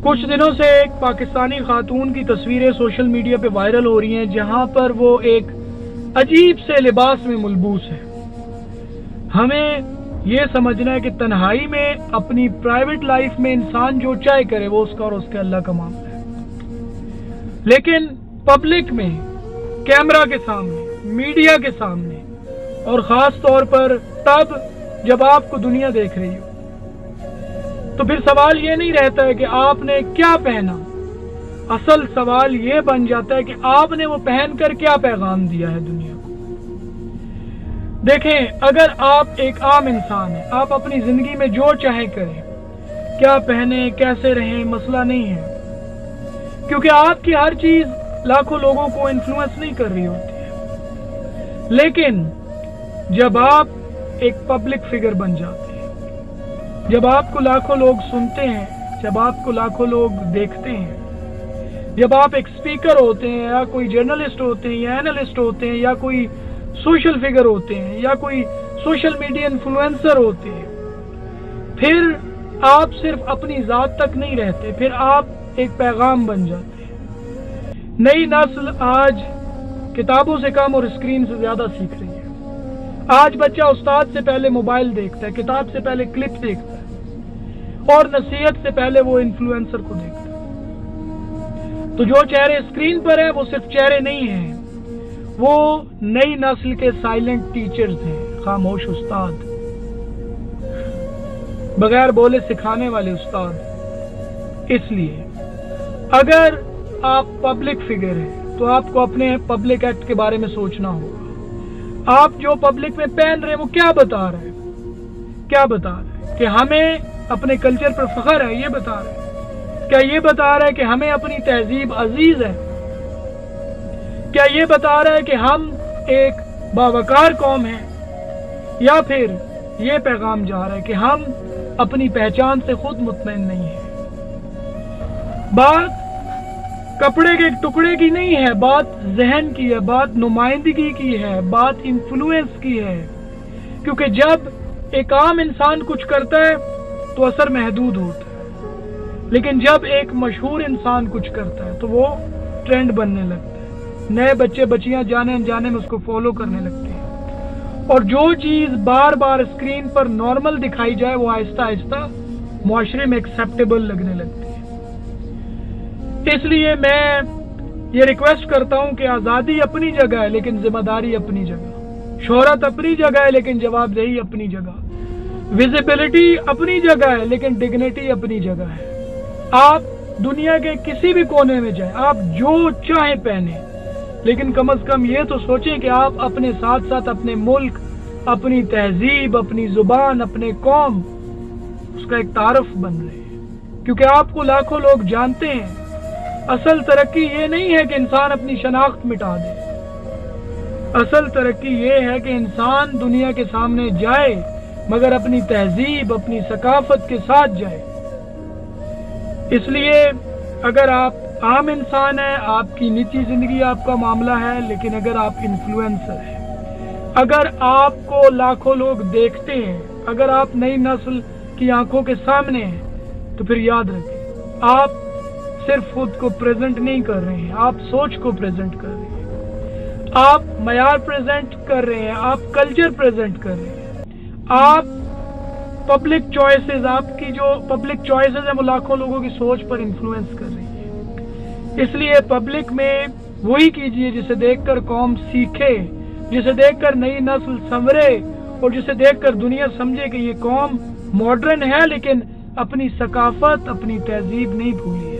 کچھ دنوں سے ایک پاکستانی خاتون کی تصویریں سوشل میڈیا پہ وائرل ہو رہی ہیں جہاں پر وہ ایک عجیب سے لباس میں ملبوس ہے۔ ہمیں یہ سمجھنا ہے کہ تنہائی میں اپنی پرائیویٹ لائف میں انسان جو چاہے کرے، وہ اس کا اور اس کے اللہ کا معاملہ ہے، لیکن پبلک میں، کیمرہ کے سامنے، میڈیا کے سامنے، اور خاص طور پر تب جب آپ کو دنیا دیکھ رہی ہو، تو پھر سوال یہ نہیں رہتا ہے کہ آپ نے کیا پہنا، اصل سوال یہ بن جاتا ہے کہ آپ نے وہ پہن کر کیا پیغام دیا ہے دنیا کو۔ دیکھیں، اگر آپ ایک عام انسان ہیں، آپ اپنی زندگی میں جو چاہے کریں، کیا پہنیں، کیسے رہیں، مسئلہ نہیں ہے، کیونکہ آپ کی ہر چیز لاکھوں لوگوں کو انفلوئنس نہیں کر رہی ہوتی ہے۔ لیکن جب آپ ایک پبلک فگر بن جاتے ہیں، جب آپ کو لاکھوں لوگ سنتے ہیں، جب آپ کو لاکھوں لوگ دیکھتے ہیں، جب آپ ایک اسپیکر ہوتے ہیں یا کوئی جرنلسٹ ہوتے ہیں یا اینالسٹ ہوتے ہیں یا کوئی سوشل فگر ہوتے ہیں یا کوئی سوشل میڈیا انفلوئنسر ہوتے ہیں، پھر آپ صرف اپنی ذات تک نہیں رہتے، پھر آپ ایک پیغام بن جاتے ہیں۔ نئی نسل آج کتابوں سے کم اور اسکرین سے زیادہ سیکھ رہی ہے۔ آج بچہ استاد سے پہلے موبائل دیکھتا ہے، کتاب سے پہلے کلپ دیکھتا ہے، اور نصیحت سے پہلے وہ انفلوئنسر کو دیکھتا ہے۔ تو جو چہرے اسکرین پر ہیں وہ صرف چہرے نہیں ہیں، وہ نئی نسل کے سائلنٹ ٹیچرز ہیں، خاموش استاد، بغیر بولے سکھانے والے استاد۔ اس لیے اگر آپ پبلک فگر ہیں تو آپ کو اپنے پبلک ایکٹ کے بارے میں سوچنا ہوگا۔ آپ جو پبلک میں پہن رہے ہیں وہ کیا بتا رہے ہیں؟ کیا بتا رہے ہیں؟ کہ ہمیں اپنے کلچر پر فخر ہے، یہ بتا رہے ہیں؟ کیا یہ بتا رہا ہے کہ ہمیں اپنی تہذیب عزیز ہے؟ کیا یہ بتا رہا ہے کہ ہم ایک باوقار قوم ہیں؟ یا پھر یہ پیغام جا رہا ہے کہ ہم اپنی پہچان سے خود مطمئن نہیں ہیں؟ بات کپڑے کے ٹکڑے کی نہیں ہے، بات ذہن کی ہے، بات نمائندگی کی ہے، بات انفلوئنس کی ہے، کیونکہ جب ایک عام انسان کچھ کرتا ہے تو اثر محدود ہوتا ہے، لیکن جب ایک مشہور انسان کچھ کرتا ہے تو وہ ٹرینڈ بننے لگتا ہے، نئے بچے بچیاں جانے انجانے میں اس کو فالو کرنے لگتے ہیں، اور جو چیز بار بار اسکرین پر نارمل دکھائی جائے وہ آہستہ آہستہ معاشرے میں ایکسیپٹیبل لگنے لگتی ہے۔ اس لیے میں یہ ریکویسٹ کرتا ہوں کہ آزادی اپنی جگہ ہے لیکن ذمہ داری اپنی جگہ، شہرت اپنی جگہ ہے لیکن جواب دہی اپنی جگہ، ویزیبلٹی اپنی جگہ ہے لیکن ڈگنیٹی اپنی جگہ ہے۔ آپ دنیا کے کسی بھی کونے میں جائیں، آپ جو چاہیں پہنیں، لیکن کم از کم یہ تو سوچیں کہ آپ اپنے ساتھ ساتھ اپنے ملک، اپنی تہذیب، اپنی زبان، اپنے قوم، اس کا ایک تعارف بن رہے ہیں، کیونکہ آپ کو لاکھوں لوگ جانتے ہیں۔ اصل ترقی یہ نہیں ہے کہ انسان اپنی شناخت مٹا دے، اصل ترقی یہ ہے کہ انسان دنیا کے سامنے جائے مگر اپنی تہذیب، اپنی ثقافت کے ساتھ جائے۔ اس لیے اگر آپ عام انسان ہیں، آپ کی نجی زندگی آپ کا معاملہ ہے، لیکن اگر آپ انفلوئنسر ہیں، اگر آپ کو لاکھوں لوگ دیکھتے ہیں، اگر آپ نئی نسل کی آنکھوں کے سامنے ہیں، تو پھر یاد رکھیں، آپ صرف خود کو پریزنٹ نہیں کر رہے ہیں، آپ سوچ کو پریزنٹ کر رہے ہیں، آپ معیار پریزنٹ کر رہے ہیں، آپ کلچر پریزنٹ کر رہے ہیں، آپ پبلک چوائسز، آپ کی جو پبلک چوائسز ہیں وہ لاکھوں لوگوں کی سوچ پر انفلوئنس کر رہی ہیں۔ اس لیے پبلک میں وہی کیجئے جسے دیکھ کر قوم سیکھے، جسے دیکھ کر نئی نسل سنورے، اور جسے دیکھ کر دنیا سمجھے کہ یہ قوم ماڈرن ہے لیکن اپنی ثقافت، اپنی تہذیب نہیں بھولی ہے۔